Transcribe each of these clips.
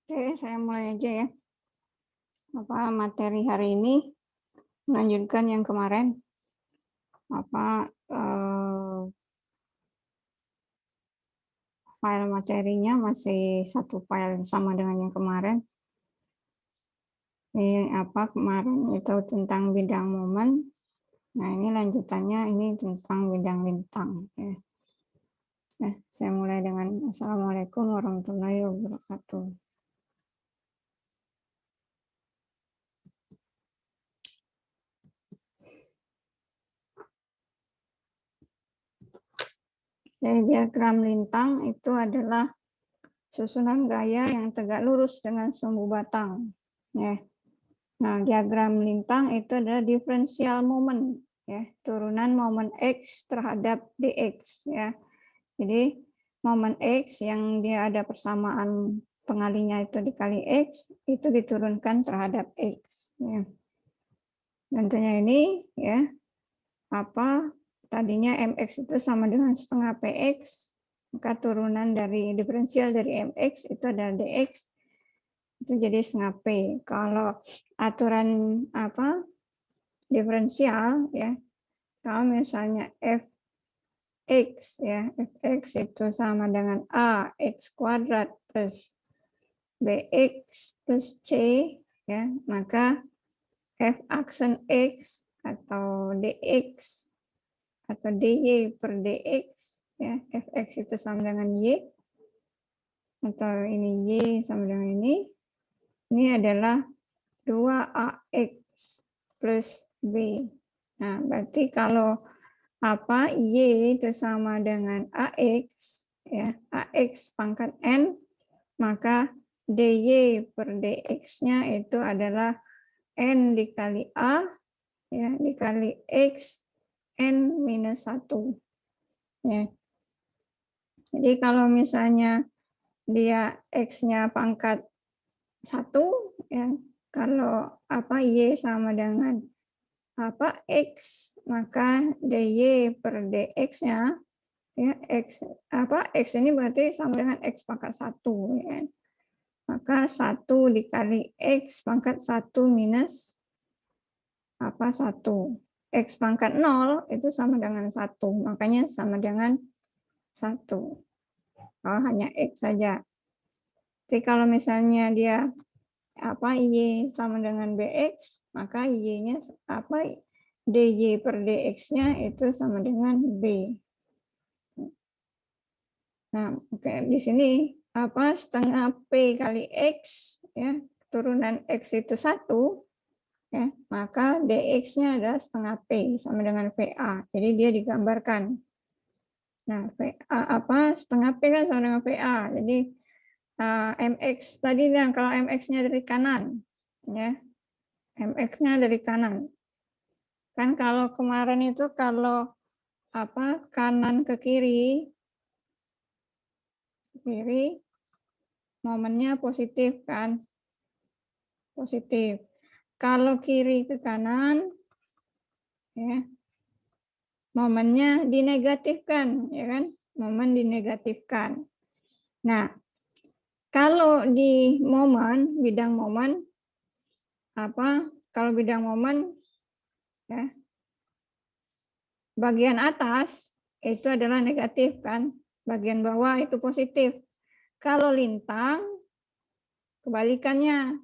Oke, saya mulai aja ya. Materi hari ini melanjutkan yang kemarin. File materinya masih satu file sama dengan yang kemarin. Ini kemarin itu tentang bidang momen. Nah, ini lanjutannya ini tentang bidang lintang. Ya. Nah, saya mulai dengan Assalamualaikum warahmatullahi wabarakatuh. Jadi diagram lintang itu adalah susunan gaya yang tegak lurus dengan sumbu batang. Ya. Nah, diagram lintang itu adalah diferensial momen, ya, turunan momen X terhadap dx, ya. Jadi momen X yang dia ada persamaan pengalinya itu dikali X itu diturunkan terhadap X, ya. Tentunya ini, ya, tadinya mx itu sama dengan setengah px, maka turunan dari diferensial dari mx itu adalah dx, itu jadi setengah p. Kalau aturan diferensial, ya, kalau misalnya fx, ya, fx itu sama dengan a x kuadrat plus bx plus c, ya, maka f aksen x atau dx atau dy per dx, ya, fx itu sama dengan y, atau ini y sama dengan ini adalah 2ax plus b. Nah, berarti kalau y itu sama dengan ax, ya, ax pangkat n, maka dy per dx-nya itu adalah n dikali a, ya, dikali x n minus 1. Ya. Jadi kalau misalnya dia x-nya pangkat 1, ya, kalau y sama dengan x, maka dy per dx-nya, ya, x ini berarti sama dengan x pangkat 1, ya. Maka 1 dikali x pangkat 1 minus 1. X pangkat 0 itu sama dengan 1, makanya sama dengan 1. Kalau hanya x saja. Jadi kalau misalnya dia y sama dengan bx, maka y-nya dy per dx-nya itu sama dengan b. Nah, oke, di sini setengah p kali x, ya, turunan x itu 1, ya, maka dx-nya adalah setengah p sama dengan va. Jadi dia digambarkan. Nah, va setengah p kan sama dengan va. Jadi mx tadi, dan kalau mx-nya dari kanan, ya, mx-nya dari kanan. Kan kalau kemarin itu kalau kanan ke kiri momennya positif kan, positif. Kalau kiri ke kanan, ya, momennya dinegatifkan, ya kan, momen dinegatifkan. Nah, kalau di bidang momen, kalau bidang momen, ya, bagian atas itu adalah negatif kan, bagian bawah itu positif. Kalau lintang, kebalikannya.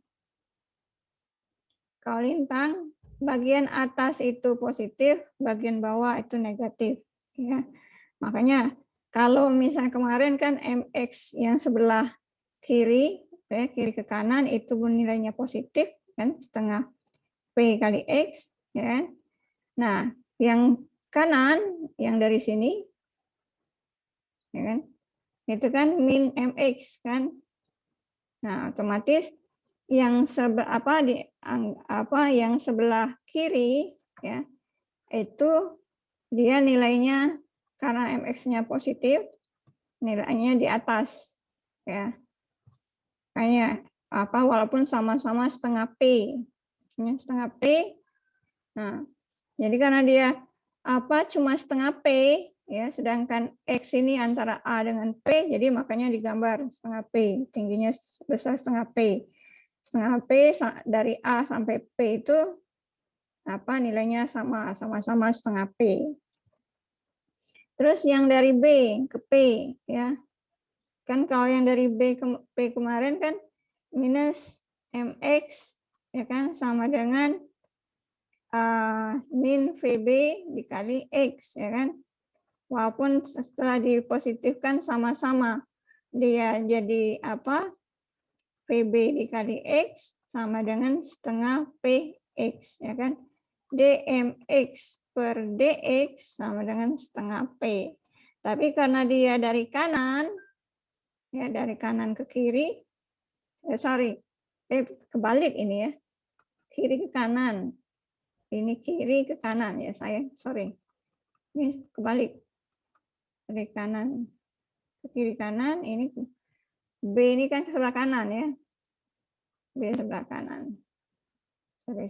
Kalau lintang, bagian atas itu positif, bagian bawah itu negatif. Ya. Makanya kalau misalnya kemarin kan mx yang sebelah kiri, ya, kiri ke kanan itu nilainya positif, kan, setengah p kali x. Ya. Nah, yang kanan, yang dari sini, ya kan, itu kan min mx kan. Nah, otomatis yang yang sebelah kiri, ya, itu dia nilainya karena mx-nya positif, nilainya di atas, ya. Kayaknya walaupun sama-sama setengah p, ya, setengah p. Nah, jadi karena dia cuma setengah p, ya, sedangkan X ini antara A dengan P, jadi makanya digambar setengah P, tingginya besar setengah P. Setengah P dari A sampai P itu apa nilainya sama-sama setengah P. Terus yang dari B ke P, ya, kan kalau yang dari B ke P kemarin kan minus MX, ya kan, sama dengan min VB dikali X, ya kan. Walaupun setelah dipositifkan sama-sama, dia jadi apa? PB dikali X sama dengan setengah PX, ya kan? DMX per DX sama dengan setengah P. Tapi karena dia dari kanan, ya dari kanan ke kiri, kebalik ini ya, kiri ke kanan. Ini kiri ke kanan ya saya, Ini kebalik. Dari kanan ke kiri kanan, ini B ini kan sebelah kanan ya. B sebelah kanan. Sorry.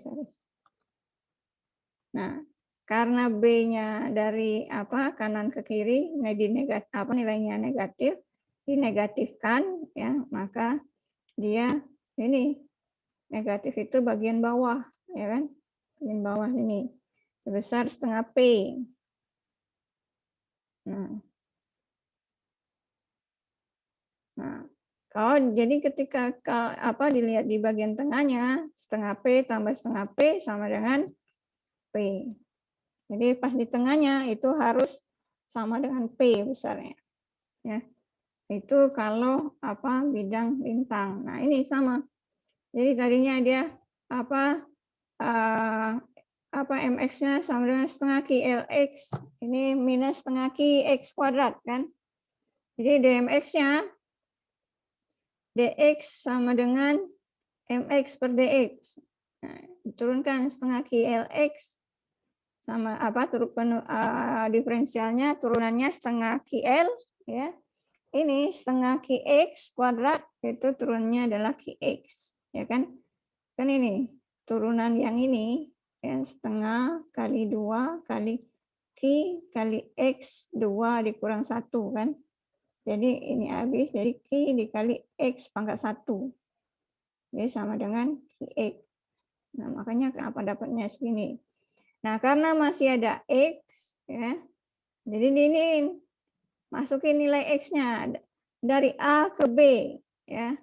Nah, karena B-nya dari kanan ke kiri, nilainya negatif, dinegatifkan ya, maka dia ini negatif itu bagian bawah, ya kan? Bagian bawah ini sebesar setengah P. Nah, kalau jadi ketika dilihat di bagian tengahnya, setengah P tambah setengah P sama dengan P. Jadi pas di tengahnya itu harus sama dengan P besarnya. Ya. Itu kalau bidang lintang. Nah, ini sama. Jadi tadinya dia MX-nya sama dengan setengah QLX. Ini minus setengah QX kuadrat kan. Jadi DMX-nya DX sama dengan MX per DX. Nah, diturunkan setengah QLX sama diferensialnya turunannya setengah QL ya. Ini setengah QX kuadrat itu turunannya adalah QX ya kan. Kan ini turunan yang ini ya, setengah kali 2 kali Q kali X 2 dikurang 1 kan. Jadi ini habis, jadi Q dikali X pangkat 1. Jadi sama dengan QX. Nah, makanya kenapa dapatnya segini. Nah, karena masih ada X, ya, jadi ini masukin nilai X-nya dari A ke B. Ya.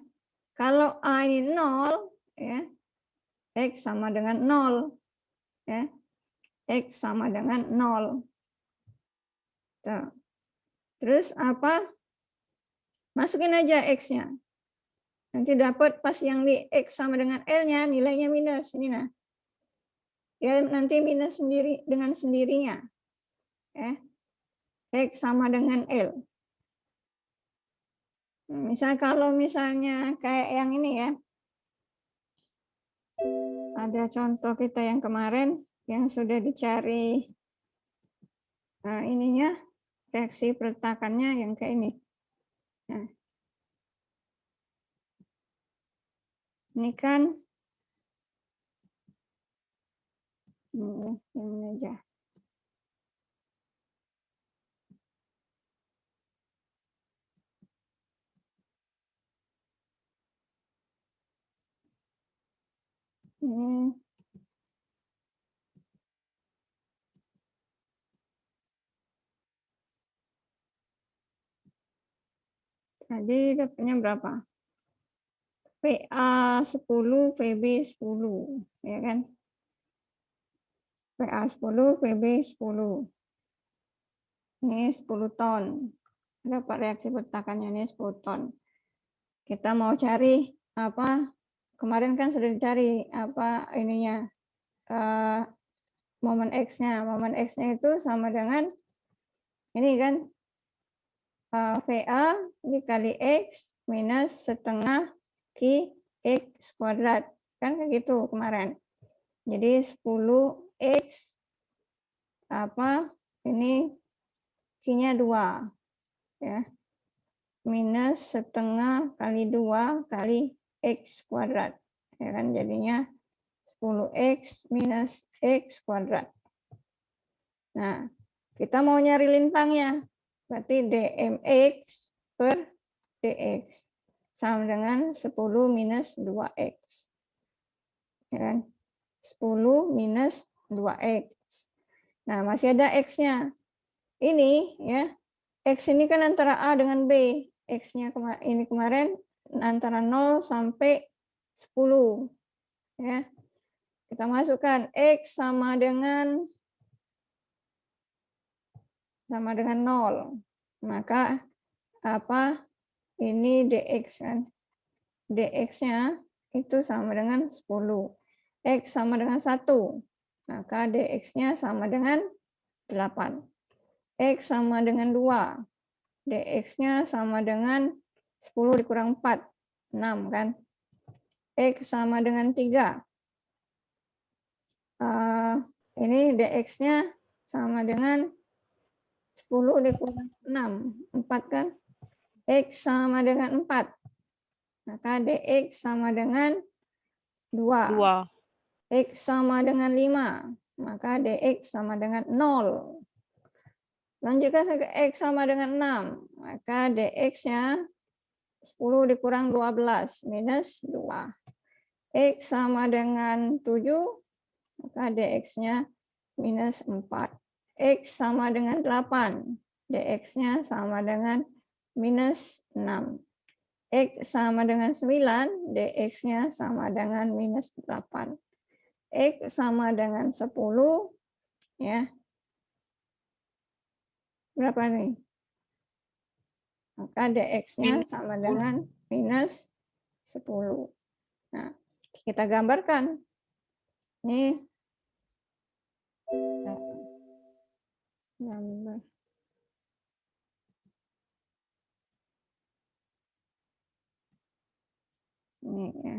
Kalau A ini 0, ya, X sama dengan 0. Ya. X sama dengan 0. Tuh. Terus masukin aja X-nya. Nanti dapat pas yang di X sama dengan L-nya, nilainya minus. Ini nah. Ya, nanti minus sendiri dengan sendirinya. Ya. X sama dengan L. Kalau misalnya kayak yang ini ya. Ada contoh kita yang kemarin yang sudah dicari ininya, reaksi peletakannya yang kayak ini. Nah, ini kan ini aja. Ini tadi dapatnya berapa? PA 10, VB 10, ya kan? PA 10, VB 10. Ini 10 ton. Dapat reaksi peletakannya ini 10 ton. Kita mau cari kemarin kan sudah dicari ininya momen X-nya. Momen X-nya itu sama dengan ini kan VA dikali X minus setengah QX kuadrat. Kan kayak gitu kemarin. Jadi 10X ini Q-nya 2 ya. Minus setengah kali 2 kali X kuadrat. Ya kan jadinya 10X minus X kuadrat. Nah, Kita mau nyari lintangnya. Berarti dmx per dx sama dengan 10 minus 2x. Ya kan? 10 minus 2x. Nah, masih ada x-nya. Ini ya, x ini kan antara A dengan B. X-nya ini kemarin antara 0 sampai 10. Ya. Kita masukkan x sama dengan 0. Maka apa? Ini dx kan. Dx-nya itu sama dengan 10. X sama dengan 1. Maka dx-nya sama dengan 8. X sama dengan 2. Dx-nya sama dengan 10 dikurang 4. 6 kan. X sama dengan 3. Ini dx-nya sama dengan 10 dikurang 6. 4 kan. X sama dengan 4. Maka dx sama dengan 2. X sama dengan 5. Maka dx sama dengan 0. Lanjutkan ke X sama dengan 6. Maka dx-nya 10 dikurang 12 minus 2. X sama dengan 7. Maka dx-nya minus 4. X sama dengan 8. Dx-nya sama dengan minus 6. X sama dengan 9. Dx-nya sama dengan minus 8. X sama dengan 10. Ya. Berapa nih? Maka dx-nya sama dengan minus 10. Nah, kita gambarkan. Ini gambar. Ini ya.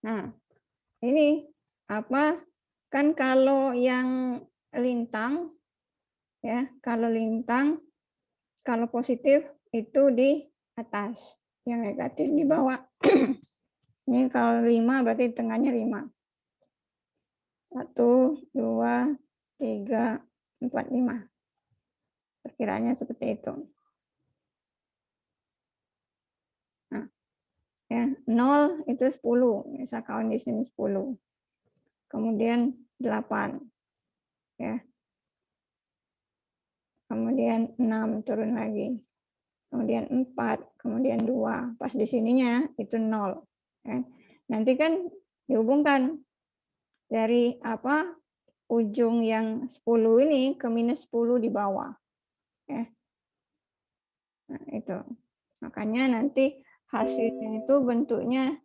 Nah, ini apa? Kan kalau yang lintang ya, kalau positif itu di atas, yang negatif di bawah. Ini kalau 5 berarti tengahnya 5. 1, 2, 3, 4, 5. Perkiraannya seperti itu. Nah, ya, 0 itu 10. Misal kawan di sini 10. Kemudian 8. Ya. Kemudian 6 turun lagi. Kemudian 4, kemudian 2. Pas di sininya itu 0. Ya. Nanti kan dihubungkan dari apa ujung yang 10 ini ke minus 10 di bawah. Ya. Nah, itu. Makanya nanti hasilnya itu bentuknya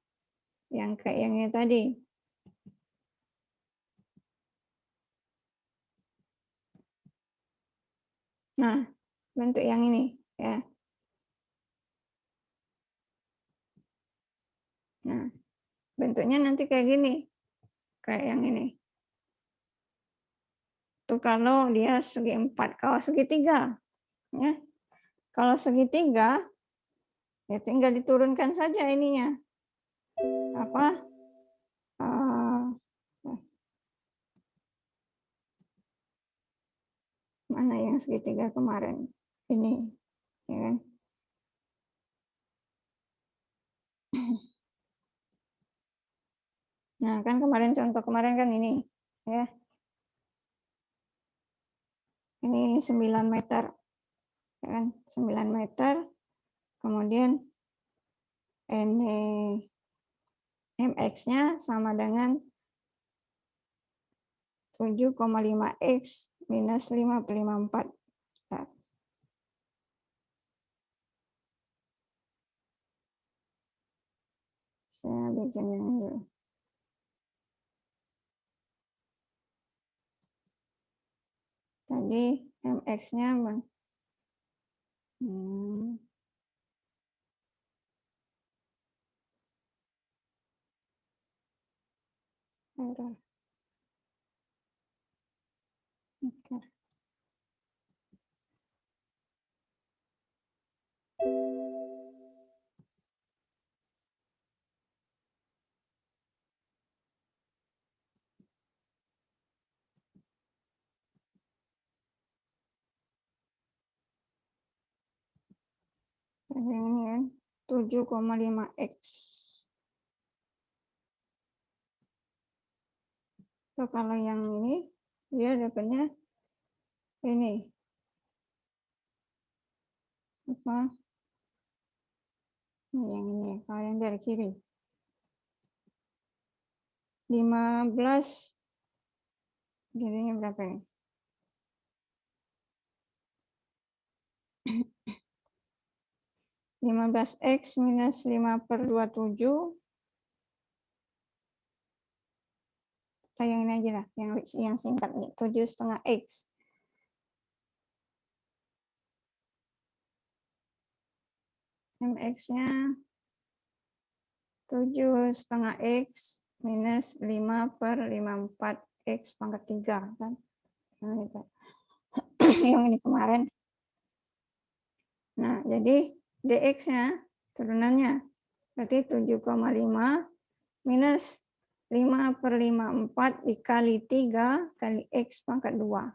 yang kayak yang ini tadi. Nah, bentuk yang ini ya. Nah, bentuknya nanti kayak gini. Kayak yang ini. Itu kalau dia segi 4, kalau segitiga ya. Kalau segitiga ya tinggal diturunkan saja ininya. Apa? Mana yang segitiga kemarin? Ini, ya kan? Nah, kan kemarin contoh kemarin kan ini, ya. Ini 9 meter. Ya kan? 9 meter. Kemudian ini mx-nya sama dengan 7,5x minus 5,54. Saya bikin yang dulu. Tadi mx-nya error. Oke. Ini ya, 7,5x. So, kalau yang ini, dia dapatnya ini. Apa? Yang ini, kalau yang dari kiri. 15, jadinya berapa ini? 15x minus 5/27. Yang ini aja lah, yang singkat nih, 7,5x. MX-nya 7,5x minus 5/54x pangkat 3 kan. Yang ini kemarin. Nah, jadi dx-nya turunannya berarti 7,5 minus 5/54 dikali 3 kali x pangkat 2.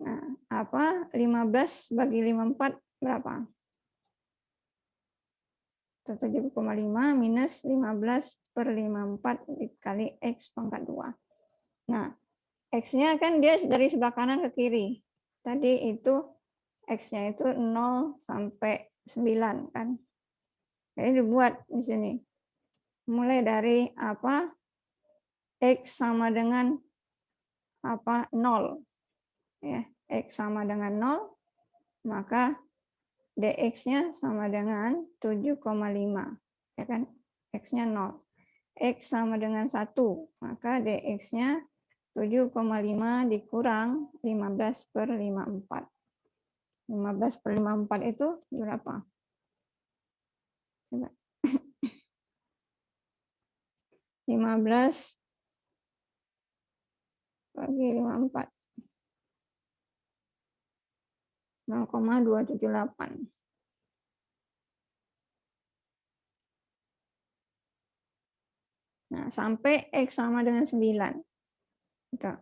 Nah, apa? 15 bagi 54 berapa? 7,5 minus 15/54 dikali x pangkat 2. Nah, x-nya kan dia dari sebelah kanan ke kiri. Tadi itu x-nya itu 0 sampai 9 kan. Jadi dibuat di sini. Mulai dari apa? X sama dengan apa? 0. Ya, x sama dengan 0, maka dx-nya sama dengan 7,5. Ya kan? X-nya 0. X sama dengan 1, maka dx-nya 7,5 dikurang 15/54. 15/54 itu berapa? Coba. 15 bagi 54. 0,278. Nah, sampai X sama dengan 9. Gitu.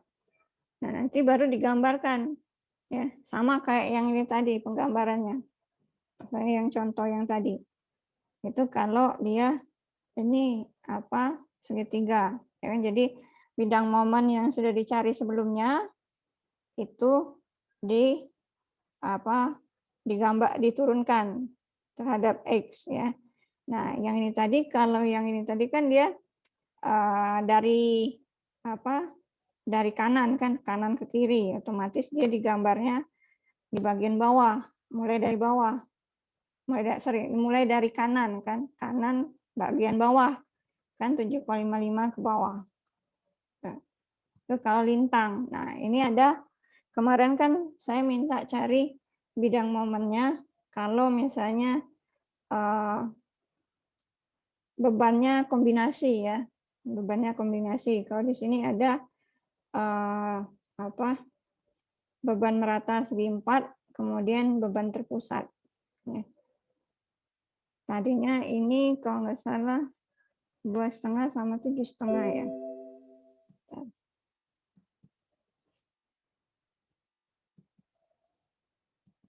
Nah, nanti baru digambarkan. Ya, sama kayak yang ini tadi penggambarannya. Saya yang contoh yang tadi. Itu kalau dia ini apa? Segitiga. Ya kan? Jadi bidang momen yang sudah dicari sebelumnya itu di apa? Digambar diturunkan terhadap X ya. Nah, yang ini tadi kalau yang ini tadi kan dia dari apa? Dari kanan kan, kanan ke kiri, otomatis dia digambarnya di bagian bawah, mulai dari bawah. Mulai dari kanan kan, kanan bagian bawah kan 7,55 ke bawah. Nah, itu kalau lintang. Nah, ini ada kemarin kan saya minta cari bidang momennya kalau misalnya bebannya kombinasi ya. Bebannya kombinasi. Kalau di sini ada apa? Beban merata segi 4, kemudian beban terpusat. Ya. Tadinya ini kalau nggak salah 2,5 sama 7,5 ya.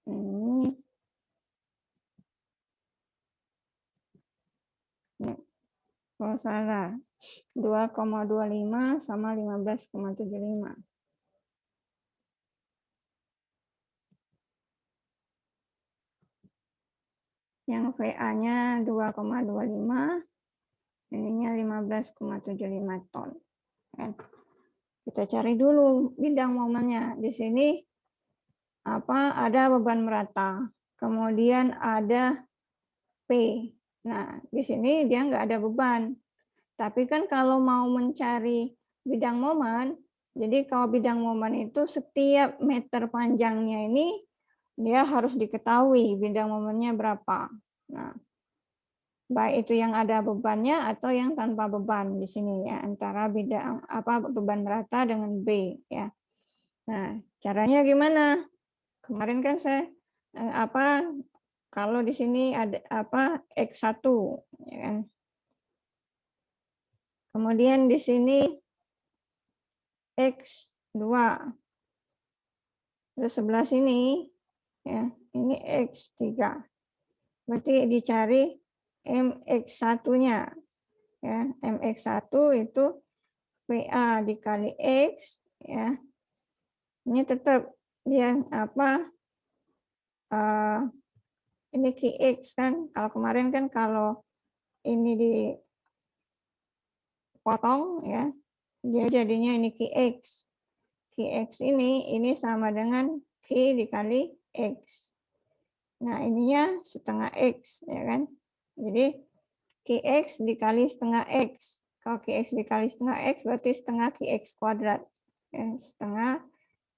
Ini ya, kalau salah 2,25 sama 15,75. Yang VA-nya 2,25, ininya 15,75 ton. Kita cari dulu bidang momennya. Di sini apa? Ada beban merata, kemudian ada P. Nah, di sini dia nggak ada beban. Tapi kan kalau mau mencari bidang momen, jadi kalau bidang momen itu setiap meter panjangnya ini dia harus diketahui bidang momennya berapa. Nah, baik itu yang ada bebannya atau yang tanpa beban di sini ya, antara bidang apa beban merata dengan B ya. Nah, caranya gimana? Kemarin kan saya apa Kalau di sini ada apa X1 ya kan. Kemudian di sini X2. Terus sebelah sini ya, ini X3. Berarti dicari MX1-nya ya. MX1 itu VA dikali X ya. Ini tetap dia apa ini QX kan. Kalau kemarin kan kalau ini dipotong ya, dia jadinya ini QX. QX ini sama dengan Q dikali X. Nah, ininya setengah X ya kan. Jadi QX dikali setengah X. Kalau QX dikali setengah X berarti setengah QX kuadrat. Ya, setengah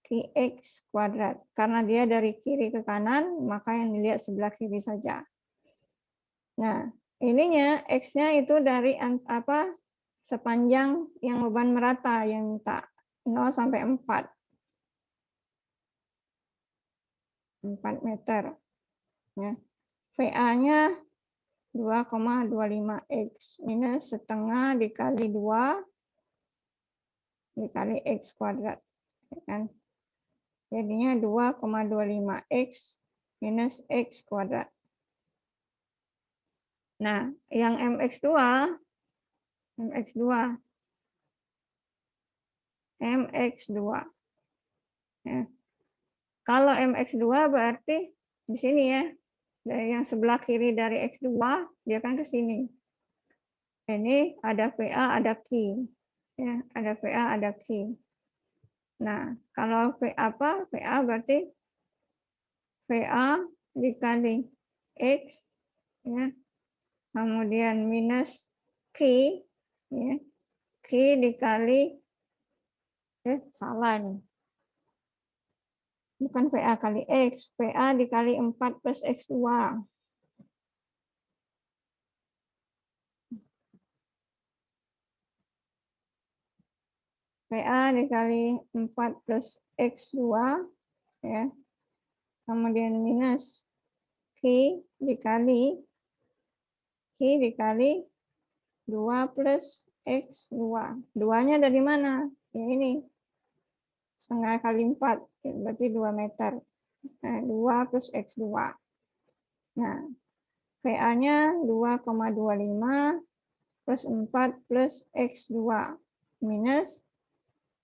QX kuadrat. Karena dia dari kiri ke kanan, maka yang dilihat sebelah kiri saja. Nah, ininya X-nya itu dari apa sepanjang yang beban merata yang minta 0 sampai 4. 4 meter. Ya. VA-nya 2,25 X minus setengah dikali 2 dikali X kuadrat. Ya kan? Jadinya 2,25 X minus X kuadrat. Nah, yang MX2 ya. Kalau MX2 berarti di sini ya. Dari yang sebelah kiri dari X2 dia kan ke sini. Ini ada VA, ada Q. Ya, ada VA, ada Q. Nah, kalau VA berarti VA dikali X ya. Kemudian minus Q ya. Q dikali salah nih. Bukan VA kali X, VA dikali 4 plus X2. VA dikali 4 plus X2 ya. Kemudian minus Q dikali 2 plus X2. 2-nya dari mana? Ya ini. Setengah kali 4. Berarti 2 meter. Nah, 2 plus X2. Nah, VA-nya 2,25 plus 4 plus X2. Minus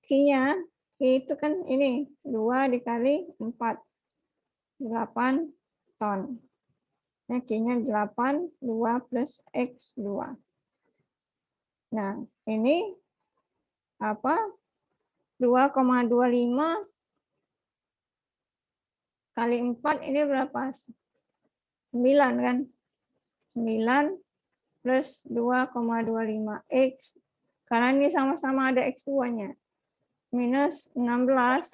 Q-nya. Q itu kan ini. 2 dikali 4. 8 ton. Nah, Q-nya 8. 2 plus X2. Nah, ini apa? 2,25 kali 4 ini berapa? 9 kan? 9 plus 2,25 X. Karena ini sama-sama ada X2-nya. Minus 16.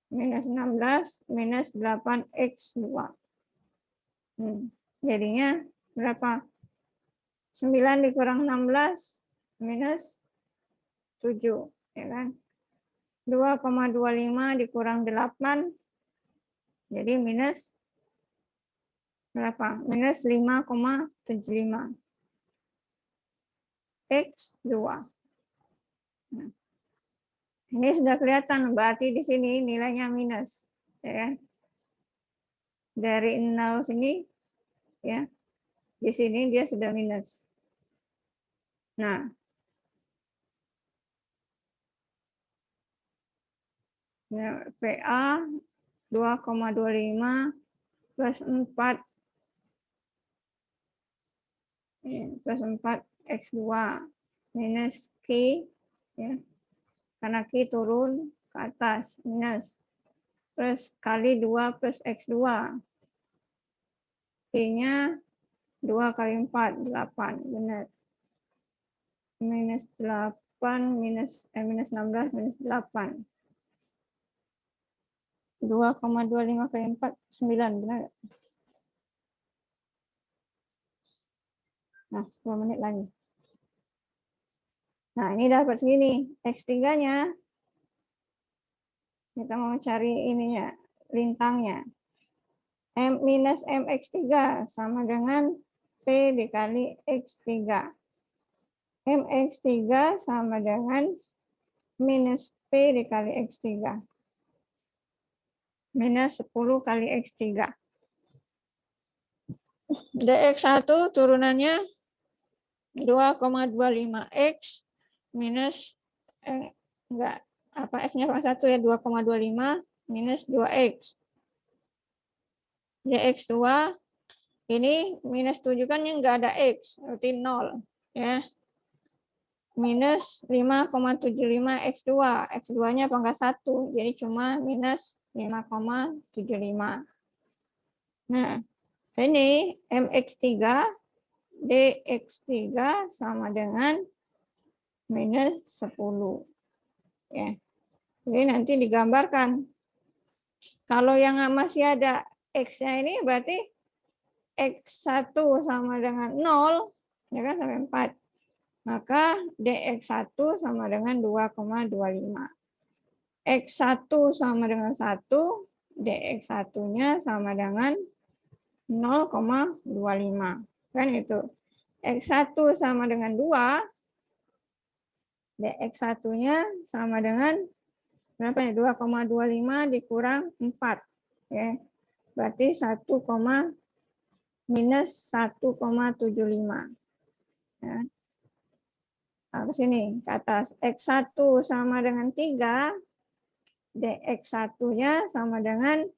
Minus 16 minus 8X2. Jadinya berapa? 9 dikurang 16 minus 7. Ya kan? 2,25 dikurang 8. Jadi minus berapa? Minus 5,75 X2. Nah, ini sudah kelihatan, berarti di sini nilainya minus. Ya. Dari 0 sini, ya, di sini dia sudah minus. Nah, PA 2,25 plus 4 plus 4 X2 minus Q ya. Karena Q turun ke atas minus plus kali 2 plus X2. Q-nya 2 kali 4 8 benar. Minus 8 minus 16 minus 8. 2,25 kali 4 9 benar. Nah, 10 menit lagi. Nah, ini dapat segini. X3-nya. Kita mau cari ininya, lintangnya. minus mx3 sama dengan P dikali X3. mx3 sama dengan minus P dikali X3. Minus 10 kali X3. dx1 turunannya 2,25x minus enggak apa x-nya pangkat 1 ya, 2,25 minus 2x. dx2 ini minus 7 kan yang enggak ada x, berarti 0 ya. Minus 5,75 x2. X2-nya pangkat 1, jadi cuma minus 5,75. Nah, ini mx3 dx3 sama dengan minus 10 ya. Jadi nanti digambarkan. Kalau yang masih ada x-nya ini berarti x1 sama dengan 0 ya kan, sampai 4. Maka dx1 sama dengan 2,25. x1 sama dengan 1, dx1-nya sama dengan 0,25. Kan itu. X1 sama dengan 2, dx1-nya sama dengan berapa ya? 2,25 dikurang 4. Ya. Berarti 1, minus 1,75. Ya. Nah, ke sini, ke atas. X1 sama dengan 3, dx1-nya sama dengan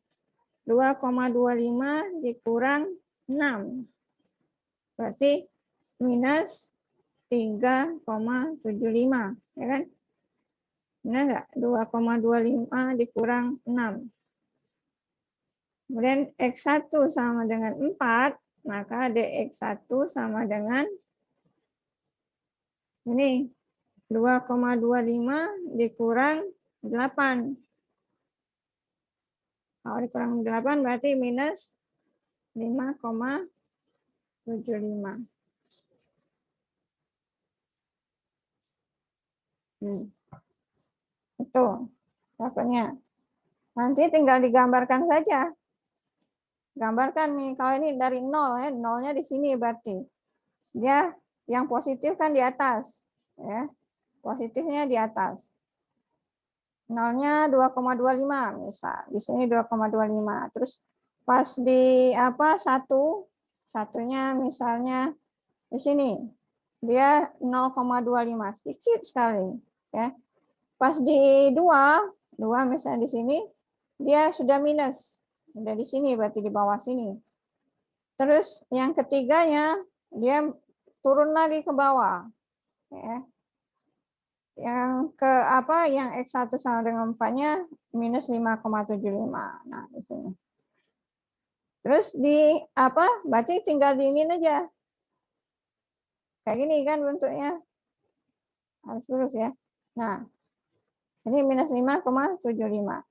2,25 dikurang 6. Berarti minus 3,75. Ya kan? Benar nggak? 2,25 dikurang 6. Kemudian X1 sama dengan 4, maka dx1 sama dengan ini 2,25 dikurang 8. Kalau dikurang 8 berarti minus 5,75. Itu jawabannya. Nanti tinggal digambarkan saja. Gambarkan nih, kalau ini dari 0 ya, 0-nya di sini berarti. Dia yang positif kan di atas, ya. Positifnya di atas. 0-nya 2,25 misal. Di sini 2,25. Terus pas di apa 1, satunya misalnya di sini. Dia 0,25, sedikit sekali, ya. Pas di 2 misalnya di sini, dia sudah minus. Sudah di sini, berarti di bawah sini. Terus yang ketiganya, dia turun lagi ke bawah. Ya. Yang ke apa? Yang X1 sama dengan 4-nya minus 5,75. Nah, di sini. Terus di apa? Berarti tinggal diinin aja. Kayak gini kan bentuknya. Harus lurus ya. Nah, ini minus 5,75.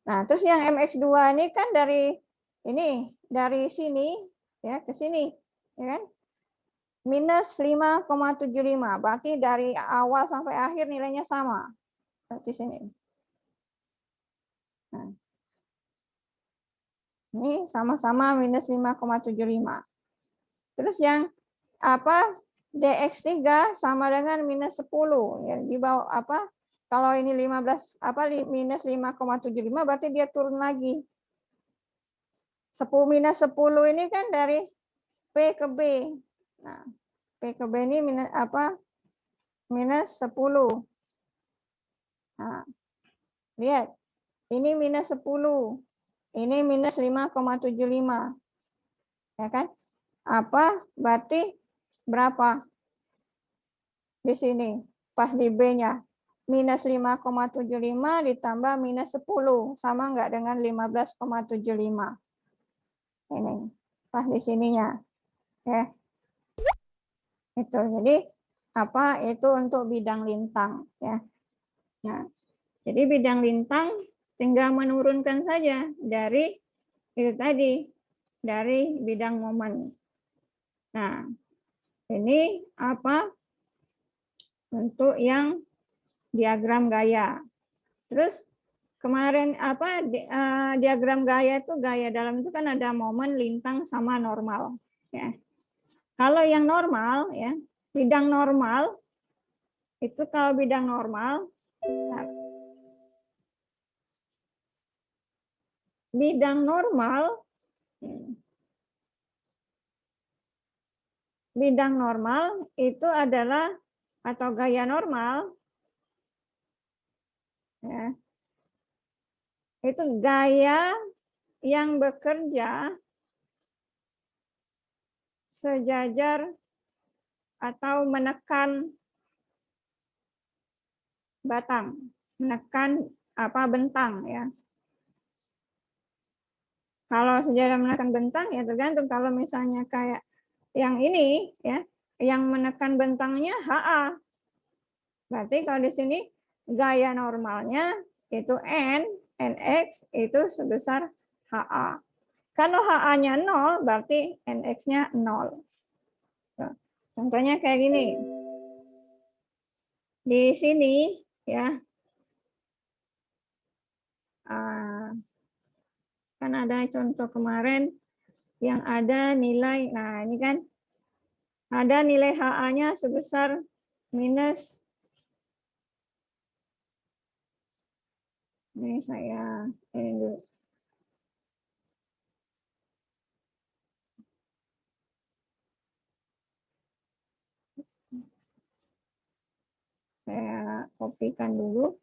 Nah, terus yang MX2 ini kan dari sini ya ke sini, ya kan? Minus 5,75. Berarti dari awal sampai akhir nilainya sama. Berarti sini. Nah, ini sama-sama minus 5,75. Terus yang apa? dx3 sama dengan minus 10 ya, di bawah apa? Kalau ini 15 apa minus 5,75 berarti dia turun lagi. 10 minus 10 ini kan dari P ke B. Nah, P ke B ini minus apa? Minus 10. Nah, lihat. Ini minus 10. Ini minus 5,75. Ya kan? Apa? Berarti berapa? Di sini. Pas di B-nya. Minus 5,75 ditambah minus 10. Sama nggak dengan 15,75. Ini. Pas di sininya. Ya. Itu. Jadi apa? Itu untuk bidang lintang. Ya. Nah, jadi bidang lintang tinggal menurunkan saja dari itu tadi. Dari bidang momen. Nah, ini apa? Untuk yang diagram gaya. Terus kemarin diagram gaya itu, gaya dalam itu kan ada momen, lintang, sama normal. Ya. Kalau yang normal, ya bidang normal itu, kalau bidang normal, bidang normal itu adalah, atau gaya normal, ya, itu gaya yang bekerja sejajar atau menekan batang, menekan bentang, ya. Kalau sejajar menekan bentang ya tergantung. Kalau misalnya kayak yang ini, ya, yang menekan bentangnya HA. Berarti kalau di sini gaya normalnya itu NX itu sebesar HA. Kalau HA-nya 0, berarti NX-nya 0. Contohnya kayak gini. Di sini, ya, kan ada contoh kemarin yang ada nilai, nah ini kan ada nilai HA-nya sebesar minus, ini saya ini dulu. Saya kopikan dulu.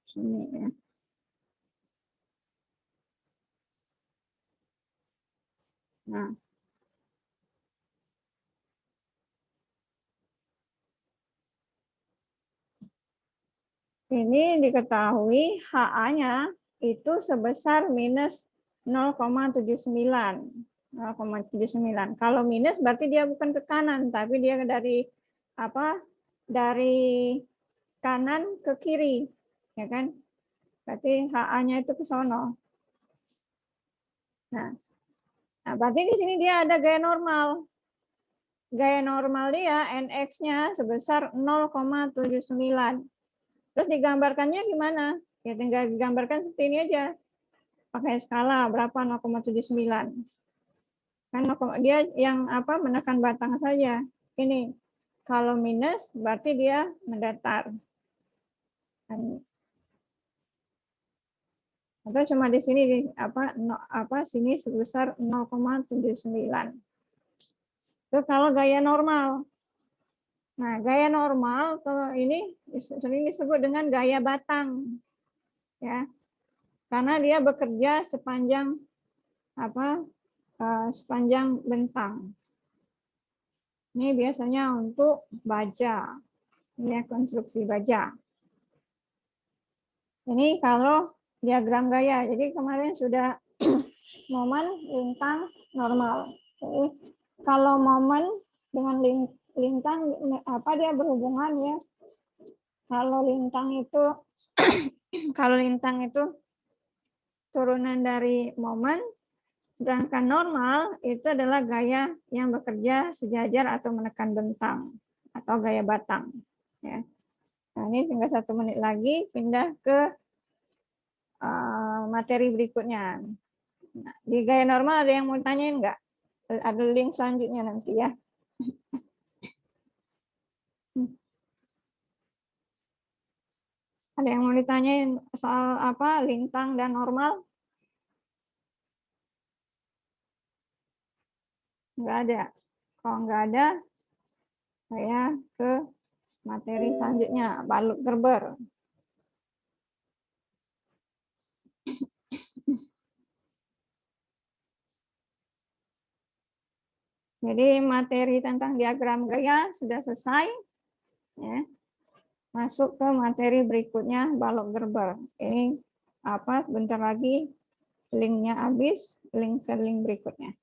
Sini, ya. Nah, ini diketahui HA-nya itu sebesar minus 0,79. 0,79. Kalau minus berarti dia bukan ke kanan, tapi dia dari dari kanan ke kiri, ya kan? Berarti HA-nya itu ke sono. Nah, berarti di sini dia ada gaya normal. Gaya normal dia NX-nya sebesar 0,79. Terus digambarkannya gimana? Ya tinggal digambarkan seperti ini aja. Pakai skala berapa 0,79. Kan dia yang menekan batang saja. Ini kalau minus berarti dia mendatar. Atau cuma di sini sini sebesar 0,79. Itu kalau gaya normal. Nah, gaya normal kalau ini sering disebut dengan gaya batang. Ya. Karena dia bekerja sepanjang sepanjang bentang. Ini biasanya untuk baja. Ini konstruksi baja. Ini kalau diagram gaya. Jadi kemarin sudah momen, lintang, normal. Jadi kalau momen dengan lintang dia berhubungan, ya. Kalau lintang itu turunan dari momen, sedangkan normal itu adalah gaya yang bekerja sejajar atau menekan bentang atau gaya batang. Ya. Nah, ini tinggal 1 menit lagi pindah ke materi berikutnya. Nah, di gaya normal ada yang mau tanyain nggak? Ada link selanjutnya nanti, ya. Ada yang mau ditanyain soal lintang dan normal? Nggak ada. Kalau nggak ada, saya ke materi selanjutnya, balut Gerber. Jadi materi tentang diagram gaya sudah selesai. Ya. Masuk ke materi berikutnya, balok Gerber. Ini sebentar lagi linknya habis, link ke link berikutnya.